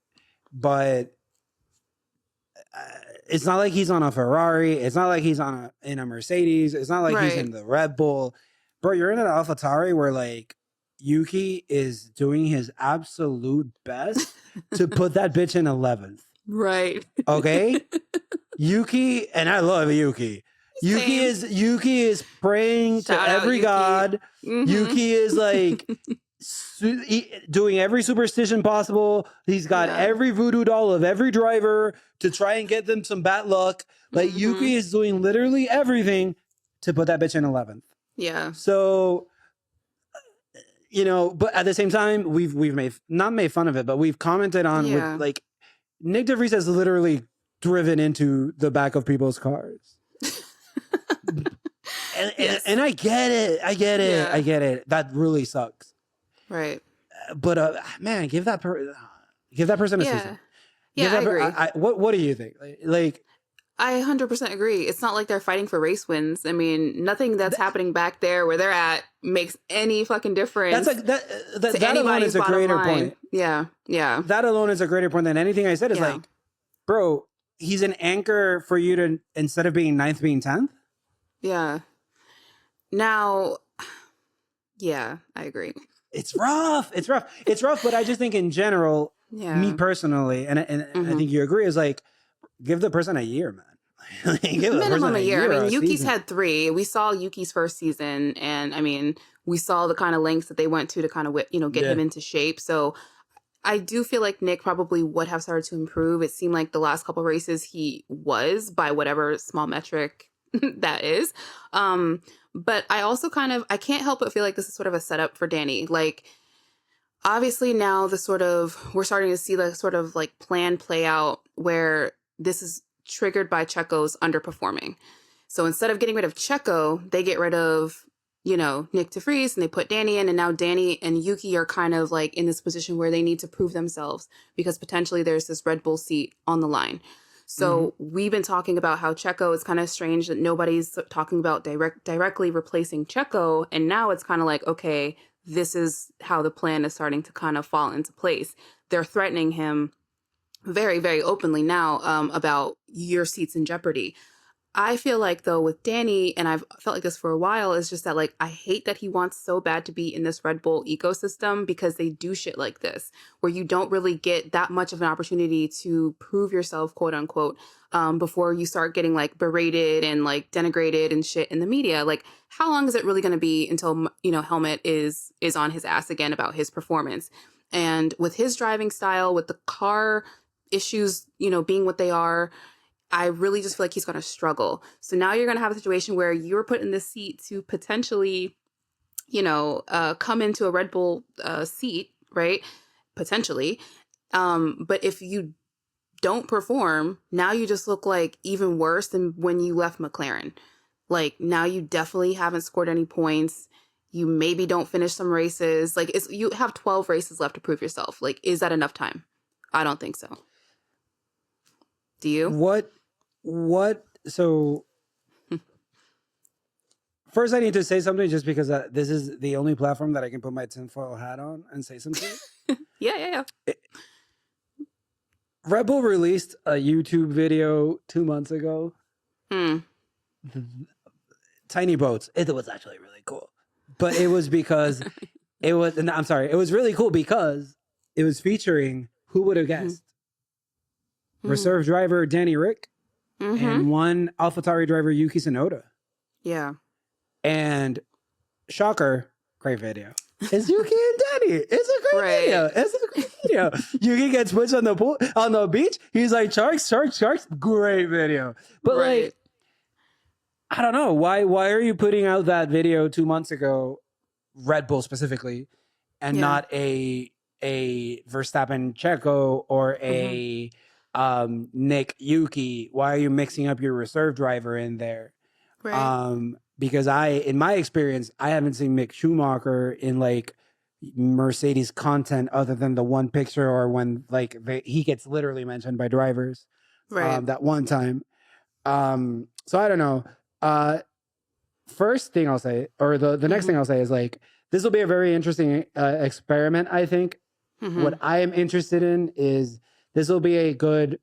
[SPEAKER 1] But it's not like he's on a Ferrari. It's not like he's in a Mercedes. It's not like he's in the Red Bull. Bro, you're in an AlphaTauri where like Yuki is doing his absolute best to put that bitch in 11th.
[SPEAKER 2] Right.
[SPEAKER 1] Okay? Yuki, and I love Yuki.
[SPEAKER 2] Same.
[SPEAKER 1] Yuki is praying
[SPEAKER 2] Shout
[SPEAKER 1] to
[SPEAKER 2] out
[SPEAKER 1] every
[SPEAKER 2] Yuki.
[SPEAKER 1] god.
[SPEAKER 2] Mhm.
[SPEAKER 1] Yuki is like doing every superstition possible. He's got every voodoo doll of every driver to try and get them some bad luck. Like Yuki is doing literally everything to put that bitch in 11th.
[SPEAKER 2] Yeah.
[SPEAKER 1] So, you know, but at the same time, we've not made fun of it, but we've commented on with like Nick DeVries has literally driven into the back of people's cars. And I get it. I get it. That really sucks.
[SPEAKER 2] Right.
[SPEAKER 1] But man, give that person a season.
[SPEAKER 2] Yeah, I agree.
[SPEAKER 1] What do you think? Like,
[SPEAKER 2] I 100% agree. It's not like they're fighting for race wins. I mean, nothing that's happening back there where they're at makes any fucking difference.
[SPEAKER 1] That's like that alone is a greater point.
[SPEAKER 2] Yeah.
[SPEAKER 1] That alone is a greater point than anything I said. Is like, bro, he's an anchor for you to, instead of being 9th, being 10th.
[SPEAKER 2] Yeah. Now, yeah, I agree.
[SPEAKER 1] It's rough. But I just think in general, me personally, and I think you agree, is like, give the person a year, man. Give
[SPEAKER 2] minimum a year. I mean, Yuki's
[SPEAKER 1] season.
[SPEAKER 2] had 3. We saw Yuki's first season, and I mean, we saw the kind of lengths that they went to kind of, you know, get him into shape. So I do feel like Nick probably would have started to improve. It seemed like the last couple races he was, by whatever small metric that is. But I also I can't help but feel like this is sort of a setup for Danny. Like, obviously now we're starting to see the sort of like plan play out where this is triggered by Checo's underperforming. So instead of getting rid of Checo, they get rid of, you know, Nick DeVries, and they put Danny in, and now Danny and Yuki are kind of like in this position where they need to prove themselves because potentially there's this Red Bull seat on the line. So we've been talking about how Checo is kind of strange that nobody's talking about directly replacing Checo. And now it's kind of like, okay, this is how the plan is starting to kind of fall into place. They're threatening him very, very openly now about your seat's in jeopardy. I feel like, though, with Danny, and I've felt like this for a while, is just that, like, I hate that he wants so bad to be in this Red Bull ecosystem because they do shit like this, where you don't really get that much of an opportunity to prove yourself, quote unquote, before you start getting, like, berated and, like, denigrated and shit in the media. Like, how long is it really going to be until, you know, Helmut is on his ass again about his performance? And with his driving style, with the car issues, you know, being what they are, I really just feel like he's going to struggle. So now you're going to have a situation where you're put in this seat to potentially, you know, come into a Red Bull seat, right? Potentially. But if you don't perform, now you just look like even worse than when you left McLaren. Like, now you definitely haven't scored any points. You maybe don't finish some races. Like, you have 12 races left to prove yourself. Like, is that enough time? I don't think so. Do you?
[SPEAKER 1] What? So first I need to say something just because this is the only platform that I can put my tinfoil hat on and say something.
[SPEAKER 2] Yeah.
[SPEAKER 1] Red Bull released a YouTube video 2 months ago. Tiny boats. It was actually really cool. But it was because it was really cool because it was featuring, who would have guessed? Reserve driver Danny Rick and one AlphaTauri driver Yuki Tsunoda. Yeah. And shocker, great video. It's Yuki and funny. It's a great video.
[SPEAKER 2] Right.
[SPEAKER 1] It's a great video. Yuki gets pushed on the beach. He's like, sharks, sharks, sharks. Great video. But
[SPEAKER 2] Right.
[SPEAKER 1] like, I don't know. Why are you putting out that video 2 months ago, Red Bull specifically, and
[SPEAKER 2] Yeah.
[SPEAKER 1] not a Verstappen Checo or a Nick Yuki? Why are you mixing up your reserve driver in there?
[SPEAKER 2] Right.
[SPEAKER 1] Because in my experience, I haven't seen Mick Schumacher in like Mercedes content other than the one picture or when like he gets literally mentioned by drivers
[SPEAKER 2] Right.
[SPEAKER 1] that one time. So I don't know. First thing I'll say, or the next thing I'll say is like, this will be a very interesting experiment, I think. What I am interested in is this will be a good,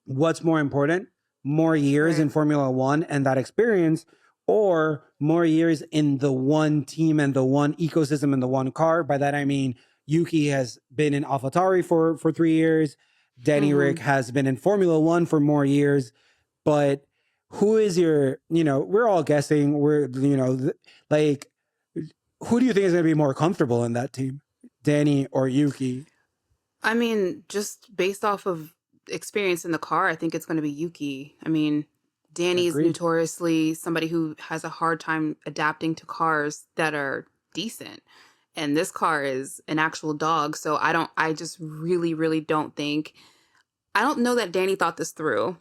[SPEAKER 1] what's more important, more years in
[SPEAKER 2] Right.
[SPEAKER 1] Formula One and that experience, or more years in the one team and the one ecosystem and the one car. By that I mean Yuki has been in AlphaTauri for 3 years. Danny Rick has been in Formula One for more years. But who is your, we're all guessing, like, who do you think is going to be more comfortable in that team? Danny or Yuki?
[SPEAKER 2] I mean, just based off of experience in the car, I think it's going to be Yuki. I mean, Danny is
[SPEAKER 1] Agreed.
[SPEAKER 2] notoriously somebody who has a hard time adapting to cars that are decent. And this car is an actual dog. So I just really, really I don't know that Danny thought this through.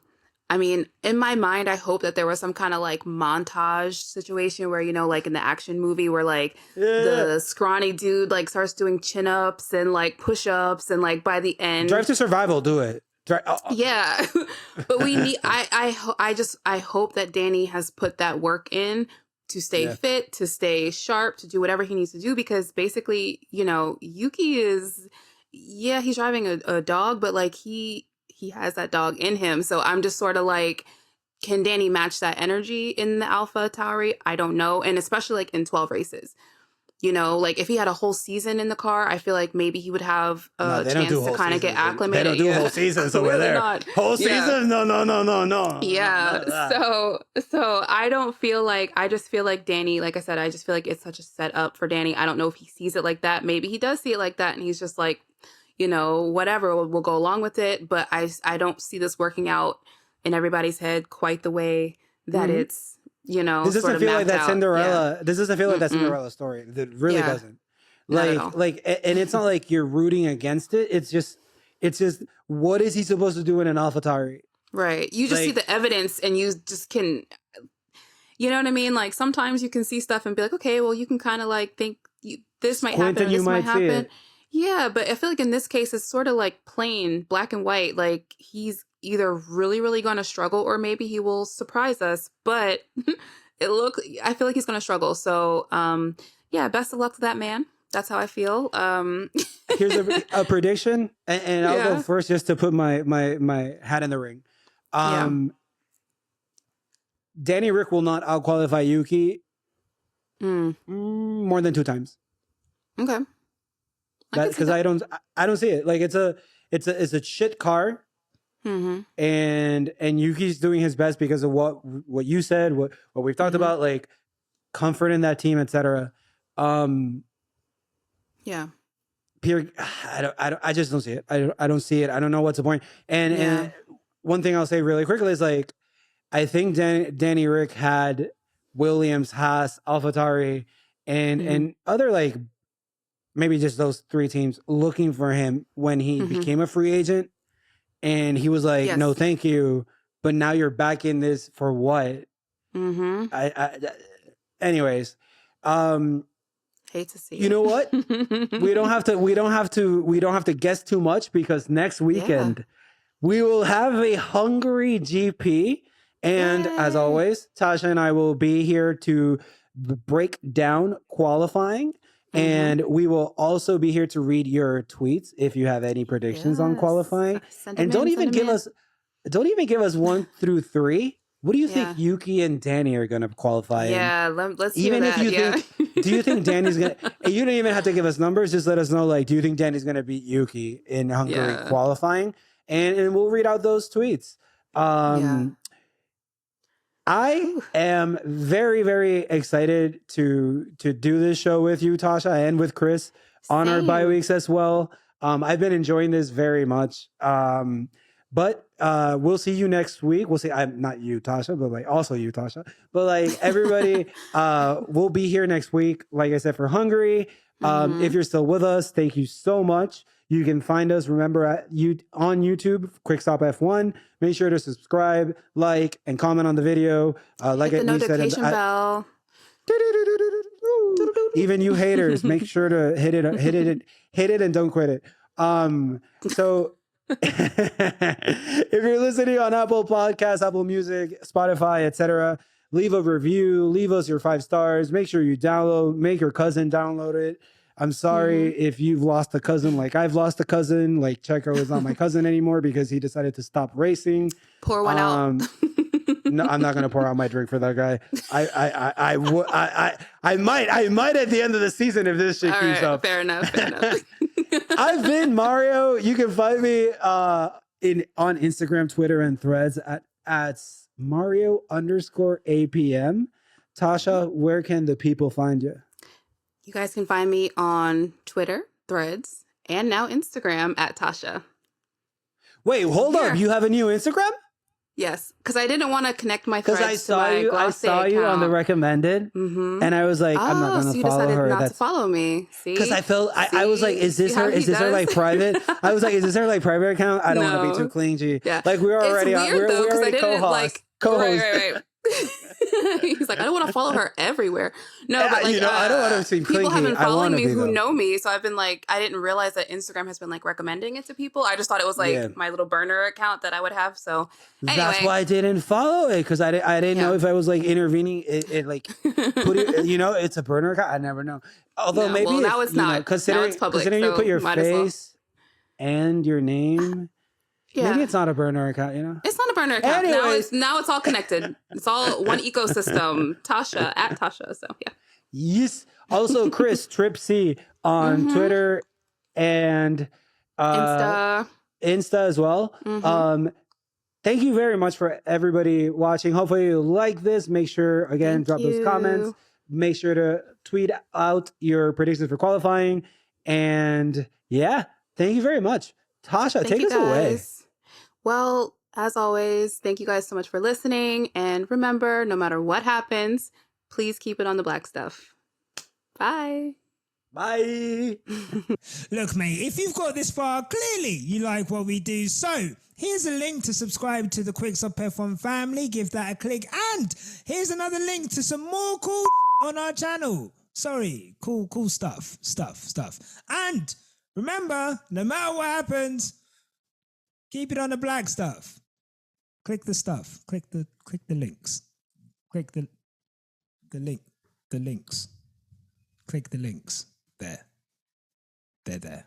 [SPEAKER 2] I mean, in my mind, I hope that there was some kind of like montage situation where, like in the action movie where like
[SPEAKER 1] Yeah.
[SPEAKER 2] the scrawny dude like starts doing chin ups and like push ups and like by the end.
[SPEAKER 1] Drive to Survival, do it.
[SPEAKER 2] Yeah. But we need, I hope that Danny has put that work in to stay fit, to stay sharp, to do whatever he needs to do because basically, Yuki is, yeah, he's driving a dog, but like he has that dog in him. So I'm just sort of like, can Danny match that energy in the AlphaTauri? I don't know. And especially like in 12 races, like if he had a whole season in the car, I feel like maybe he would have a chance to kind of get acclimated.
[SPEAKER 1] They don't do whole seasons over there.
[SPEAKER 2] Not.
[SPEAKER 1] Whole seasons? No.
[SPEAKER 2] Yeah. So I don't feel like, I just feel like Danny, like I said, I just feel like it's such a setup for Danny. I don't know if he sees it like that. Maybe he does see it like that. And he's just like, whatever, we'll go along with it. But I don't see this working out in everybody's head quite the way that it's,
[SPEAKER 1] this doesn't feel like that Cinderella. Yeah. This doesn't feel like that Cinderella story. It really doesn't. And it's not like you're rooting against it. It's just, what is he supposed to do in an AlphaTauri?
[SPEAKER 2] Right. You just see the evidence and you just can, you know what I mean? Like sometimes you can see stuff and be like, okay, well, you can kind of like think this might happen, this might happen. Yeah, but I feel like in this case, it's sort of like plain black and white. Like he's either really, really going to struggle or maybe he will surprise us. But I feel like he's going to struggle. So, yeah, best of luck to that man. That's how I feel.
[SPEAKER 1] Here's a prediction, and I'll go first just to put my hat in the ring. Danny Rick will not outqualify Yuki more than 2 times.
[SPEAKER 2] Okay.
[SPEAKER 1] Because I don't see it. Like it's a shit car, and Yuki's doing his best because of what you said, what we've talked about, like comfort in that team, etc.
[SPEAKER 2] Yeah.
[SPEAKER 1] I just don't see it. I don't see it. I don't know what's the point. And one thing I'll say really quickly is like, I think Danny Rick had Williams, Haas, AlphaTauri, and other like. Maybe just those 3 teams looking for him when he became a free agent. And he was like, no, thank you. But now you're back in this for what? Anyways.
[SPEAKER 2] Hate to see
[SPEAKER 1] you know what? we don't have to guess too much because next weekend we will have a Hungary GP. And as always, Tasha and I will be here to break down qualifying. And we will also be here to read your tweets if you have any predictions on qualifying. And don't even give us 1 through 3. What do you think Yuki and Danny are going to qualify in?
[SPEAKER 2] Yeah, let's hear that.
[SPEAKER 1] Even if you think, do you think Danny's going to, you don't even have to give us numbers. Just let us know, like, do you think Danny's going to beat Yuki in Hungary qualifying? And we'll read out those tweets. I am very, very excited to do this show with you, Tasha, and with Chris. on our bye
[SPEAKER 2] Same.
[SPEAKER 1] weeks as well. I've been enjoying this very much. But we'll see you next week. We'll see. I'm not you, Tasha, but like also you, Tasha. But like everybody, we'll be here next week. Like I said, for Hungary. If you're still with us, thank you so much. You can find us, remember, on YouTube, Quick Stop F1. Make sure to subscribe, like, and comment on the video. Like
[SPEAKER 2] Hit the
[SPEAKER 1] we said,
[SPEAKER 2] notification bell.
[SPEAKER 1] even you haters, make sure to hit it, and don't quit it. So if you're listening on Apple Podcasts, Apple Music, Spotify, etc., leave a review, leave us your 5 stars. Make sure you make your cousin download it. I'm sorry if you've lost a cousin like I've lost a cousin. Like Checo is not my cousin anymore because he decided to stop racing.
[SPEAKER 2] Pour one out.
[SPEAKER 1] No, I'm not gonna pour out my drink for that guy. I might at the end of the season if this shit keeps up.
[SPEAKER 2] Fair enough.
[SPEAKER 1] I've been Mario. You can find me on Instagram, Twitter, and Threads at Mario_APM. Tasha, where can the people find you?
[SPEAKER 2] You guys can find me on Twitter, Threads, and now Instagram at Tasha.
[SPEAKER 1] Wait, hold up. You have a new Instagram?
[SPEAKER 2] Yes, because I didn't want to connect my Threads
[SPEAKER 1] I saw you on the recommended, and I was like, I'm not going to follow her.
[SPEAKER 2] Not to follow me. See?
[SPEAKER 1] Because I felt I was like, is this her? Is this her like private? I was like, is this her like private account? I don't want to be too clingy.
[SPEAKER 2] Yeah.
[SPEAKER 1] Like we're already
[SPEAKER 2] it's weird,
[SPEAKER 1] we're already
[SPEAKER 2] co-host.
[SPEAKER 1] Right.
[SPEAKER 2] He's like, I don't want to follow her everywhere. No, but like,
[SPEAKER 1] I don't want to seem clingy.
[SPEAKER 2] People have been following me who know me, so I've been like, I didn't realize that Instagram has been like recommending it to people. I just thought it was like my little burner account that I would have. So anyway.
[SPEAKER 1] That's why I didn't follow it because I didn't know if I was like intervening. It like put it, it's a burner account. I never know. Although maybe
[SPEAKER 2] now it's not.
[SPEAKER 1] Considering you put your face and your name. Yeah. Maybe it's not a burner account,
[SPEAKER 2] It's not a burner account. Anyways. Now it's all connected. It's all one ecosystem. Tasha at Tasha. So yeah.
[SPEAKER 1] Yes. Also, Chris Tripsy on Twitter and Insta as well. Thank you very much for everybody watching. Hopefully you like this. Make sure drop those comments. Make sure to tweet out your predictions for qualifying. And yeah, thank you very much. Tasha, take us away.
[SPEAKER 2] Well, as always, thank you guys so much for listening. And remember, no matter what happens, please keep it on the black stuff. Bye.
[SPEAKER 1] Bye.
[SPEAKER 3] Look, mate, if you've got this far, clearly you like what we do. So here's a link to subscribe to the Quick Stop F1 family. Give that a click. And here's another link to some more cool on our channel. Sorry, cool stuff. And remember, no matter what happens, keep it on the black stuff. Click the stuff. Click the links. Click the links. Click the links. There. They're there.